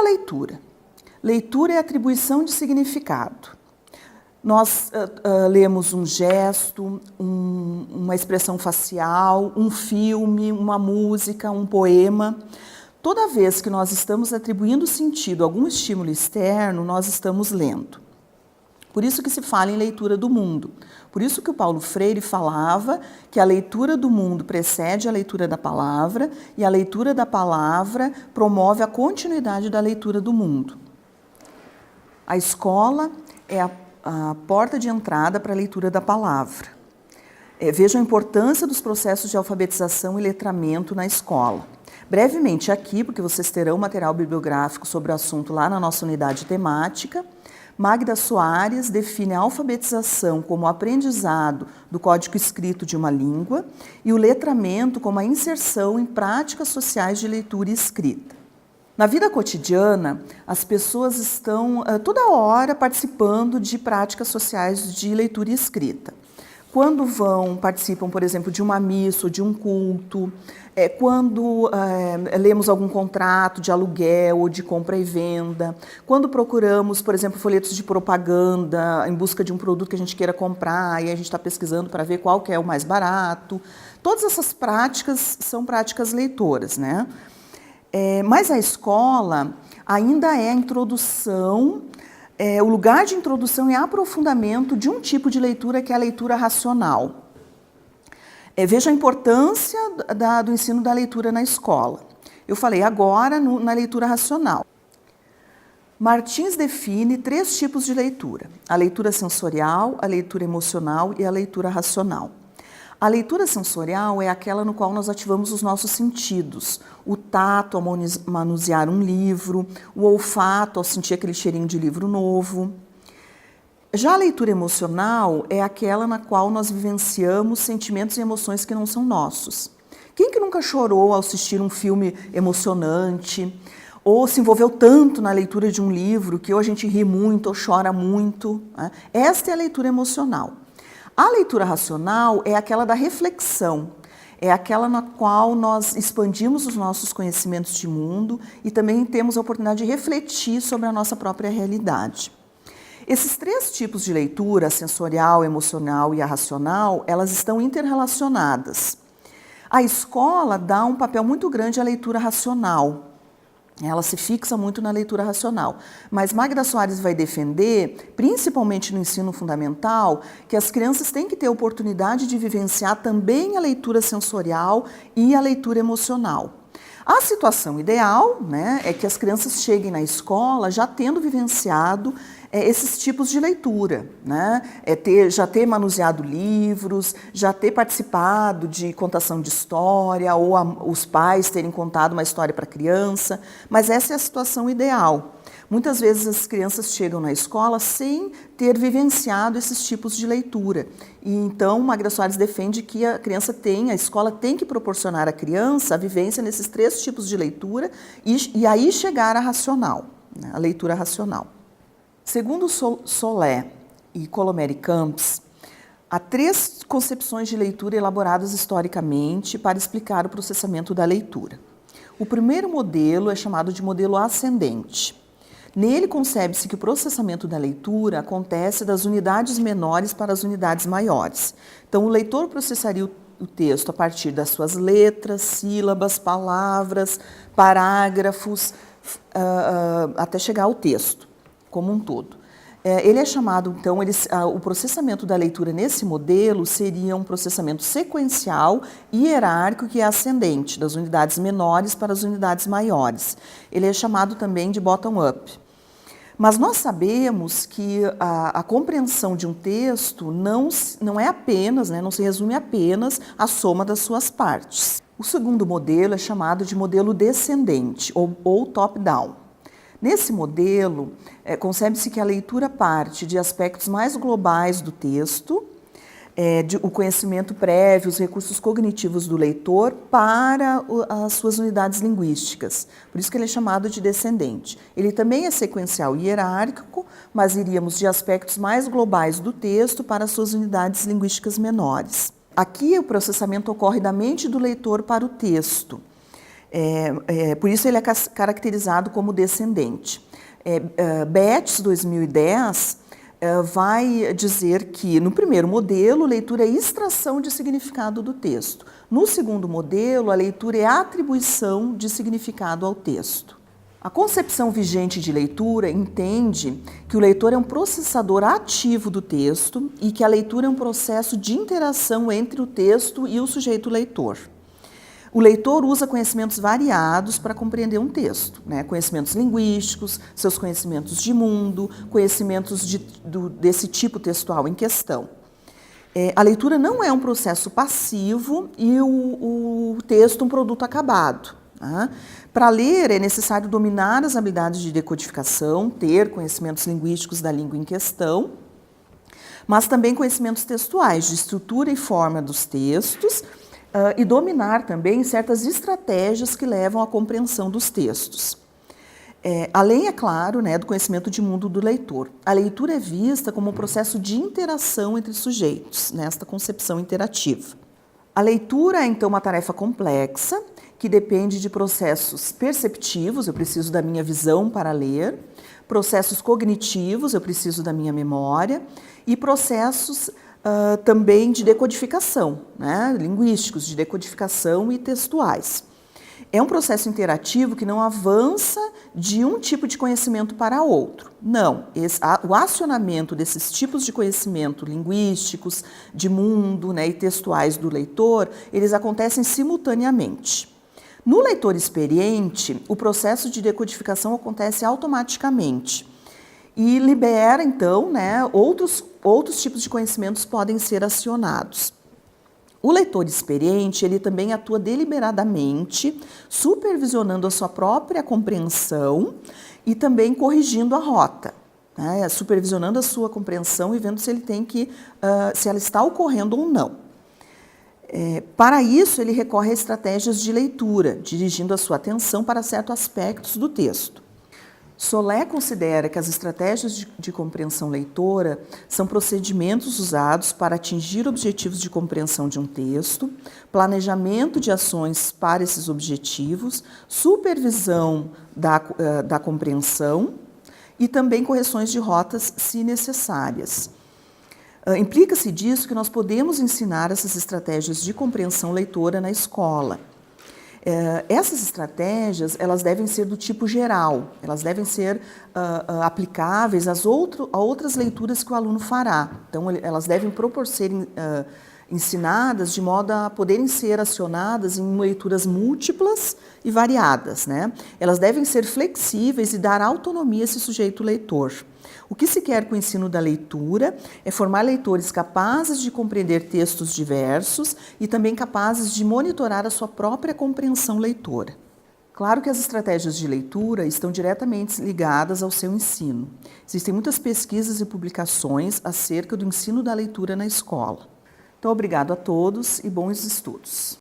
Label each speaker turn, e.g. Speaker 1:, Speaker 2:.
Speaker 1: a leitura? Leitura é atribuição de significado. Nós lemos um gesto, uma expressão facial, um filme, uma música, um poema. Toda vez que nós estamos atribuindo sentido a algum estímulo externo, nós estamos lendo. Por isso que se fala em leitura do mundo. Por isso que o Paulo Freire falava que a leitura do mundo precede a leitura da palavra e a leitura da palavra promove a continuidade da leitura do mundo. A escola é a porta de entrada para a leitura da palavra. Vejam a importância dos processos de alfabetização e letramento na escola. Brevemente aqui, porque vocês terão material bibliográfico sobre o assunto lá na nossa unidade temática, Magda Soares define a alfabetização como o aprendizado do código escrito de uma língua e o letramento como a inserção em práticas sociais de leitura e escrita. Na vida cotidiana, as pessoas estão toda hora participando de práticas sociais de leitura e escrita. Quando participam, por exemplo, de uma missa ou de um culto, quando lemos algum contrato de aluguel ou de compra e venda, quando procuramos, por exemplo, folhetos de propaganda em busca de um produto que a gente queira comprar e a gente está pesquisando para ver qual que é o mais barato. Todas essas práticas são práticas leitoras, né? Mas a escola ainda é a introdução, o lugar de introdução e aprofundamento de um tipo de leitura que é a leitura racional. Veja a importância do ensino da leitura na escola. Eu falei agora na leitura racional. Martins define 3 tipos de leitura: a leitura sensorial, a leitura emocional e a leitura racional. A leitura sensorial é aquela no qual nós ativamos os nossos sentidos. O tato ao manusear um livro, o olfato ao sentir aquele cheirinho de livro novo. Já a leitura emocional é aquela na qual nós vivenciamos sentimentos e emoções que não são nossos. Quem que nunca chorou ao assistir um filme emocionante? Ou se envolveu tanto na leitura de um livro que ou a gente ri muito ou chora muito, né? Esta é a leitura emocional. A leitura racional é aquela da reflexão, é aquela na qual nós expandimos os nossos conhecimentos de mundo e também temos a oportunidade de refletir sobre a nossa própria realidade. Esses 3 tipos de leitura, a sensorial, a emocional e a racional, elas estão interrelacionadas. A escola dá um papel muito grande à leitura racional. Ela se fixa muito na leitura racional. Mas Magda Soares vai defender, principalmente no ensino fundamental, que as crianças têm que ter a oportunidade de vivenciar também a leitura sensorial e a leitura emocional. A situação ideal, né, é que as crianças cheguem na escola já tendo vivenciado esses tipos de leitura, né? Já ter manuseado livros, já ter participado de contação de história, ou os pais terem contado uma história para a criança, mas essa é a situação ideal. Muitas vezes as crianças chegam na escola sem ter vivenciado esses tipos de leitura. E então, Magda Soares defende que a escola tem que proporcionar à criança a vivência nesses 3 tipos de leitura e aí chegar à racional, né, a leitura racional. Segundo Solé e Colomeri Campos, há 3 concepções de leitura elaboradas historicamente para explicar o processamento da leitura. O primeiro modelo é chamado de modelo ascendente. Nele concebe-se que o processamento da leitura acontece das unidades menores para as unidades maiores. Então, o leitor processaria o texto a partir das suas letras, sílabas, palavras, parágrafos, até chegar ao texto como um todo. Ele é chamado, então, o processamento da leitura nesse modelo seria um processamento sequencial e hierárquico que é ascendente, das unidades menores para as unidades maiores. Ele é chamado também de bottom-up. Mas nós sabemos que a compreensão de um texto não é apenas, né, não se resume apenas à soma das suas partes. O segundo modelo é chamado de modelo descendente, ou top-down. Nesse modelo, concebe-se que a leitura parte de aspectos mais globais do texto, o conhecimento prévio, os recursos cognitivos do leitor para as suas unidades linguísticas. Por isso que ele é chamado de descendente. Ele também é sequencial e hierárquico, mas iríamos de aspectos mais globais do texto para as suas unidades linguísticas menores. Aqui o processamento ocorre da mente do leitor para o texto. Por isso ele é caracterizado como descendente. Betts, 2010, vai dizer que, no primeiro modelo, leitura é extração de significado do texto. No segundo modelo, a leitura é atribuição de significado ao texto. A concepção vigente de leitura entende que o leitor é um processador ativo do texto e que a leitura é um processo de interação entre o texto e o sujeito leitor. O leitor usa conhecimentos variados para compreender um texto, né? Conhecimentos linguísticos, seus conhecimentos de mundo, conhecimentos desse tipo textual em questão. A leitura não é um processo passivo e o texto um produto acabado. Tá? Para ler é necessário dominar as habilidades de decodificação, ter conhecimentos linguísticos da língua em questão, mas também conhecimentos textuais, de estrutura e forma dos textos, e dominar também certas estratégias que levam à compreensão dos textos. Além, é claro, né, do conhecimento de mundo do leitor. A leitura é vista como um processo de interação entre sujeitos, nesta concepção interativa. A leitura é, então, uma tarefa complexa, que depende de processos perceptivos, eu preciso da minha visão para ler, processos cognitivos, eu preciso da minha memória, e processos também de decodificação, né, linguísticos, de decodificação e textuais. É um processo interativo que não avança de um tipo de conhecimento para outro. Não, o acionamento desses tipos de conhecimento linguísticos, de mundo, né, e textuais do leitor, eles acontecem simultaneamente. No leitor experiente, o processo de decodificação acontece automaticamente e libera, então, né, outros tipos de conhecimentos podem ser acionados. O leitor experiente, ele também atua deliberadamente, supervisionando a sua própria compreensão e também corrigindo a rota, né, supervisionando a sua compreensão e vendo se se ela está ocorrendo ou não. Para isso, ele recorre a estratégias de leitura, dirigindo a sua atenção para certos aspectos do texto. Solé considera que as estratégias de compreensão leitora são procedimentos usados para atingir objetivos de compreensão de um texto, planejamento de ações para esses objetivos, supervisão da compreensão e também correções de rotas, se necessárias. Implica-se disso que nós podemos ensinar essas estratégias de compreensão leitora na escola. Essas estratégias, elas devem ser do tipo geral, elas devem ser aplicáveis a outras leituras que o aluno fará. Então, elas devem ser ensinadas de modo a poderem ser acionadas em leituras múltiplas e variadas, né? Elas devem ser flexíveis e dar autonomia a esse sujeito leitor. O que se quer com o ensino da leitura é formar leitores capazes de compreender textos diversos e também capazes de monitorar a sua própria compreensão leitora. Claro que as estratégias de leitura estão diretamente ligadas ao seu ensino. Existem muitas pesquisas e publicações acerca do ensino da leitura na escola. Então, obrigado a todos e bons estudos.